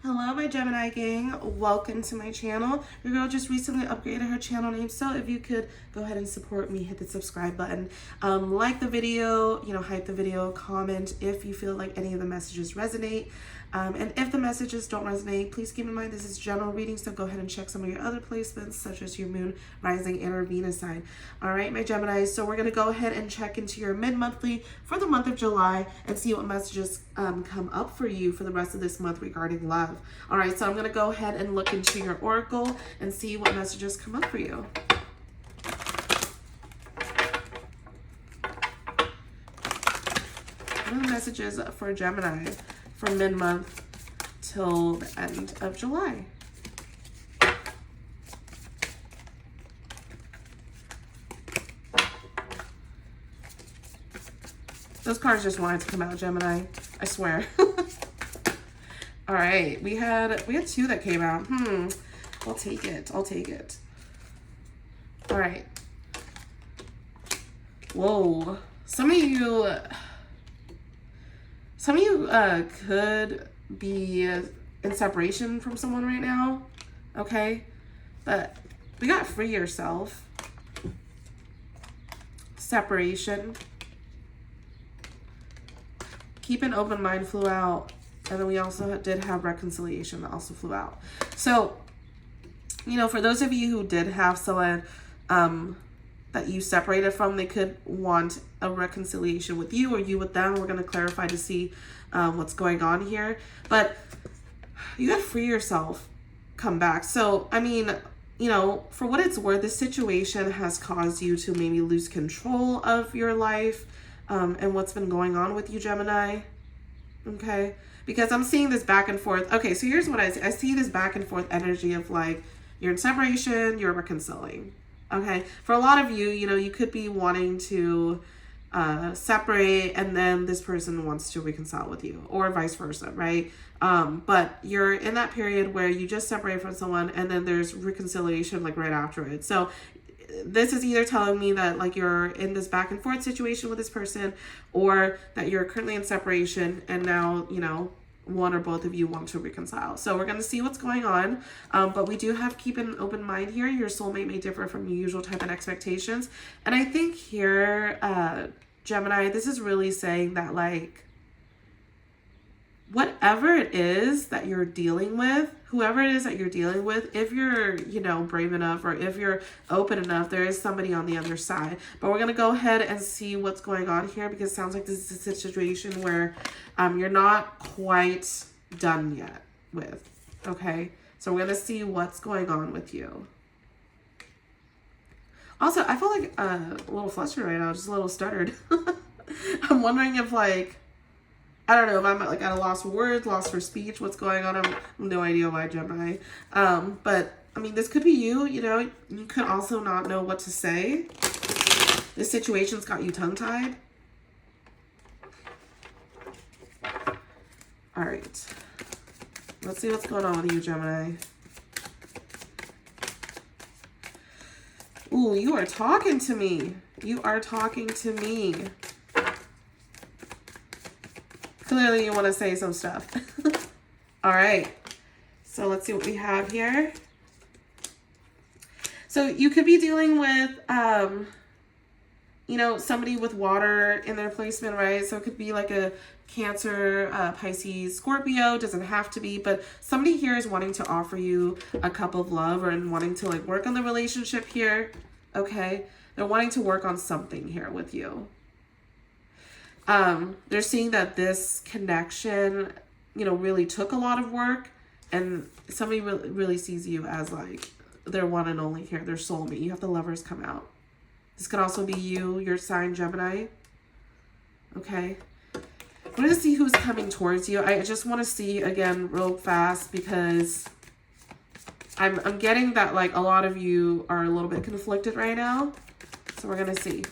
Hello, my Gemini gang. Welcome to my channel. Your girl just recently upgraded her channel name, so if you could go ahead and support me, hit the subscribe button, like the video, hype the video, comment if you feel like any of the messages resonate. And if the messages don't resonate, please keep in mind this is general reading, so go ahead and check some of your other placements, such as your moon, rising, and or Venus sign. All right, my Geminis, so we're going to go ahead and check into your mid-monthly for the month of July and see what messages come up for you for the rest of this month regarding love. All right, so I'm going to go ahead and look into your oracle and see what messages come up for you. What are the messages for Gemini from mid-month till the end of July? Those cards just wanted to come out, Gemini. I swear. All right, we had two that came out. I'll take it. I'll take it. All right. Whoa. Some of you could be in separation from someone right now, okay? But we got free yourself, separation, keep an open mind flew out, and then we also did have reconciliation that also flew out. So, for those of you who did have someone that you separated from, they could want a reconciliation with you or you with them. We're going to clarify to see what's going on here. But you got to free yourself, come back. So, for what it's worth, this situation has caused you to maybe lose control of your life and what's been going on with you, Gemini. Okay? Because I'm seeing this back and forth. Okay, so here's what I see. I see this back and forth energy of like, you're in separation, you're reconciling. Okay, for a lot of you, you could be wanting to separate and then this person wants to reconcile with you, or vice versa, right? But you're in that period where you just separate from someone and then there's reconciliation like right after it. So this is either telling me that like you're in this back and forth situation with this person, or that you're currently in separation and now, one or both of you want to reconcile. So we're going to see what's going on. But we do have keep an open mind here. Your soulmate may differ from your usual type and expectations. And I think here, Gemini, this is really saying that like, whatever it is that you're dealing with, whoever it is that you're dealing with, if you're, brave enough or if you're open enough, there is somebody on the other side. But we're going to go ahead and see what's going on here, because it sounds like this is a situation where you're not quite done yet with. Okay? So we're going to see what's going on with you. Also, I feel like a little flustered right now, just a little stuttered. I'm wondering if like, I don't know if I'm like at a loss for words, loss for speech, what's going on. I have no idea why, Gemini. But this could be you, you could also not know what to say. This situation's got you tongue-tied. All right. Let's see what's going on with you, Gemini. Ooh, you are talking to me. You are talking to me. Clearly you want to say some stuff. All right. So let's see what we have here. So you could be dealing with, somebody with water in their placement, right? So it could be like a Cancer, Pisces, Scorpio. Doesn't have to be, but somebody here is wanting to offer you a cup of love or wanting to like work on the relationship here. Okay. They're wanting to work on something here with you. They're seeing that this connection, really took a lot of work, and somebody really sees you as like their one and only here, their soulmate. You have the Lovers come out. This could also be you, your sign, Gemini. Okay. I'm going to see who's coming towards you. I just want to see again real fast, because I'm getting that like a lot of you are a little bit conflicted right now. So we're going to see.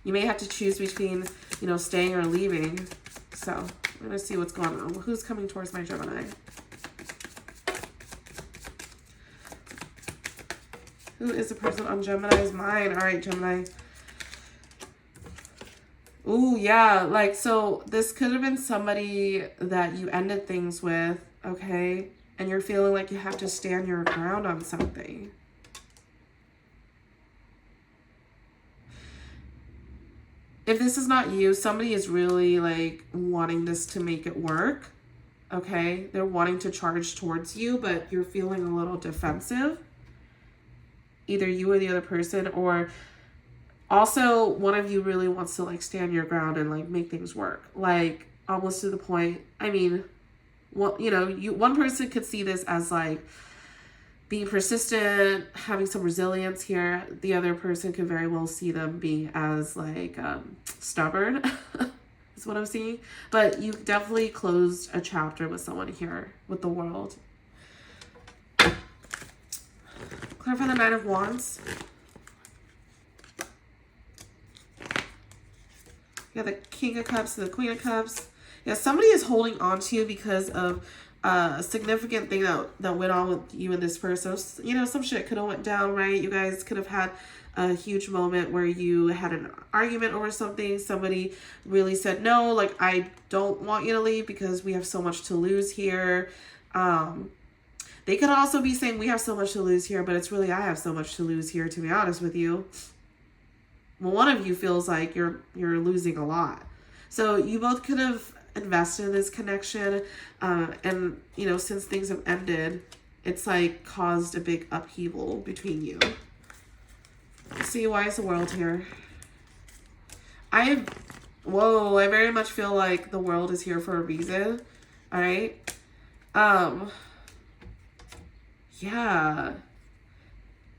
You may have to choose between, staying or leaving. So we're going to see what's going on. Who's coming towards my Gemini? Who is the person on Gemini's mind? All right, Gemini. Ooh, yeah. Like, so this could have been somebody that you ended things with, okay? And you're feeling like you have to stand your ground on something. If this is not you, somebody is really like wanting this to make it work, okay? They're wanting to charge towards you, but you're feeling a little defensive. Either you or the other person, or also one of you really wants to like stand your ground and like make things work, like almost to the point, I mean, well, you know, one person could see this as like being persistent, having some resilience here. The other person could very well see them being as like stubborn is what I'm seeing. But you definitely closed a chapter with someone here with the world. Clarify the Nine of Wands. Yeah, the King of Cups and the Queen of Cups. Yeah, somebody is holding on to you because of a significant thing that went on with you and this person. You know, some shit could have went down, right? You guys could have had a huge moment where you had an argument over something. Somebody really said, no, like, I don't want you to leave because we have so much to lose here. They could also be saying we have so much to lose here, but it's really I have so much to lose here, to be honest with you. Well, one of you feels like you're losing a lot. So you both could have invested in this connection, and you know, since things have ended, it's like caused a big upheaval between you. See, why is the world here? I very much feel like the world is here for a reason. All right. Yeah.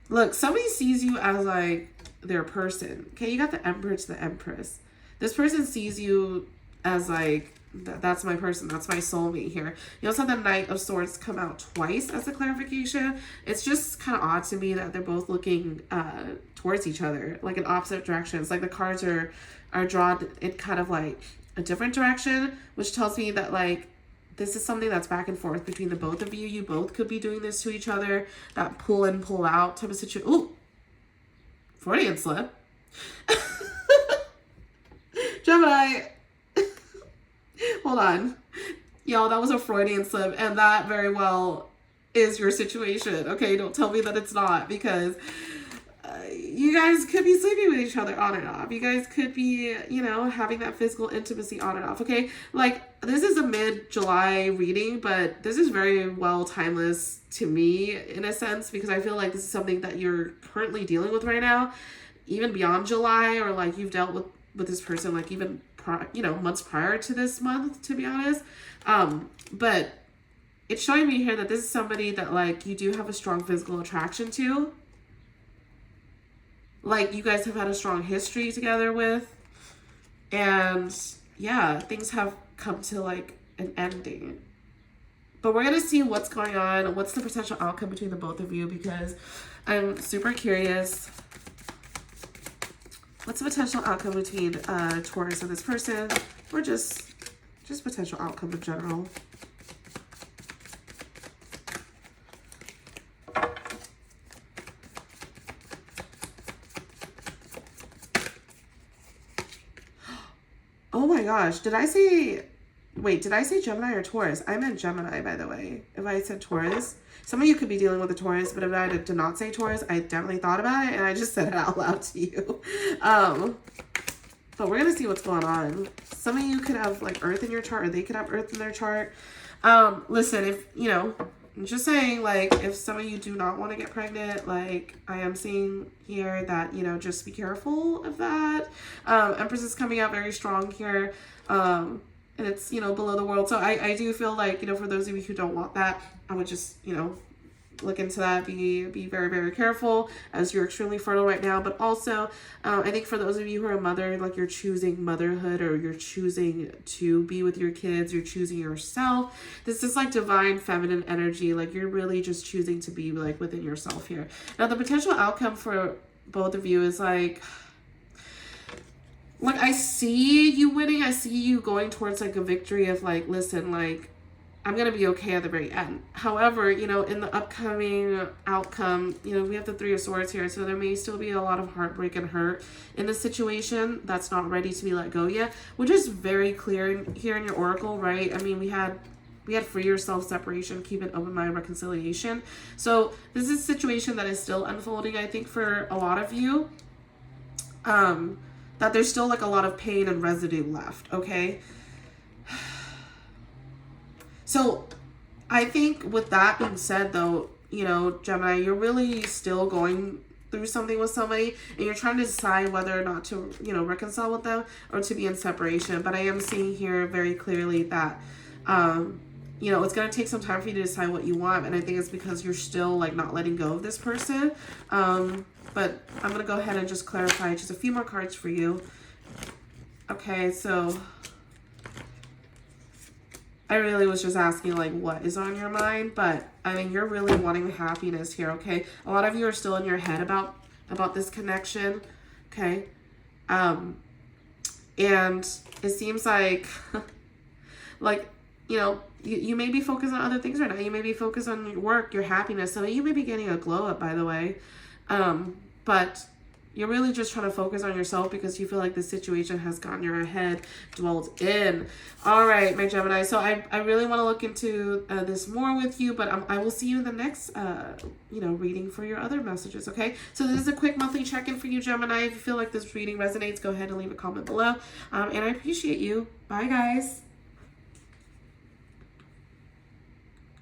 Look, somebody sees you as like their person. Okay, you got the Empress, the Empress. This person sees you as like, that's my person, that's my soulmate here. You also have the Knight of Swords come out twice as a clarification. It's just kind of odd to me that they're both looking towards each other, like in opposite directions. Like the cards are drawn in kind of like a different direction, which tells me that like this is something that's back and forth between the both of you. You both could be doing this to each other, that pull in, pull out type of situation. Ooh, Freudian slip. Gemini. Hold on. Y'all, that was a Freudian slip, and that very well is your situation. Okay, don't tell me that it's not, because you guys could be sleeping with each other on and off. You guys could be, you know, having that physical intimacy on and off. Okay, like this is a mid-July reading, but this is very well timeless to me in a sense, because I feel like this is something that you're currently dealing with right now, even beyond July, or like you've dealt with this person like even months prior to this month, to be honest. But it's showing me here that this is somebody that like you do have a strong physical attraction to. Like you guys have had a strong history together with, and yeah, things have come to like an ending. But we're gonna see what's going on, what's the potential outcome between the both of you, because I'm super curious. What's the potential outcome between Taurus and this person, or just potential outcome in general? Oh my gosh, did I say Gemini or Taurus? I meant Gemini, by the way. If I said Taurus, some of you could be dealing with a Taurus, but if I did not say Taurus, I definitely thought about it, and I just said it out loud to you. But we're going to see what's going on. Some of you could have, like, Earth in your chart, or they could have Earth in their chart. Listen, if, you know, I'm just saying, like, if some of you do not want to get pregnant, like, I am seeing here that, you know, just be careful of that. Empress is coming out very strong here. And it's, you know, below the world. So I do feel like, you know, for those of you who don't want that, I would just, you know, look into that. Be very, very careful, as you're extremely fertile right now. But also, I think for those of you who are a mother, like you're choosing motherhood, or you're choosing to be with your kids, you're choosing yourself. This is like divine feminine energy. Like you're really just choosing to be like within yourself here. Now, the potential outcome for both of you is like I see you winning. I see you going towards like a victory of like, listen, like I'm going to be okay at the very end. However, you know, in the upcoming outcome, you know, we have the Three of Swords here. So there may still be a lot of heartbreak and hurt in this situation that's not ready to be let go yet, which is very clear here in your oracle, right? I mean, we had free yourself, separation, keep an open mind, reconciliation. So this is a situation that is still unfolding, I think, for a lot of you. That there's still like a lot of pain and residue left, okay? So I think with that being said, though, you know, Gemini, you're really still going through something with somebody and you're trying to decide whether or not to, you know, reconcile with them or to be in separation. But I am seeing here very clearly that, you know, it's going to take some time for you to decide what you want. And I think it's because you're still like not letting go of this person. But I'm going to go ahead and just clarify just a few more cards for you. Okay, so I really was just asking like what is on your mind, but I mean, you're really wanting happiness here, okay? A lot of you are still in your head about this connection, okay? And it seems like like, you know, you may be focused on other things right now. You may be focused on your work, your happiness. So you may be getting a glow up, by the way. But you're really just trying to focus on yourself because you feel like the situation has gotten your head dwelled in. All right, my Gemini. So I really want to look into this more with you, but I will see you in the next, you know, reading for your other messages, okay? So this is a quick monthly check-in for you, Gemini. If you feel like this reading resonates, go ahead and leave a comment below. And I appreciate you. Bye, guys.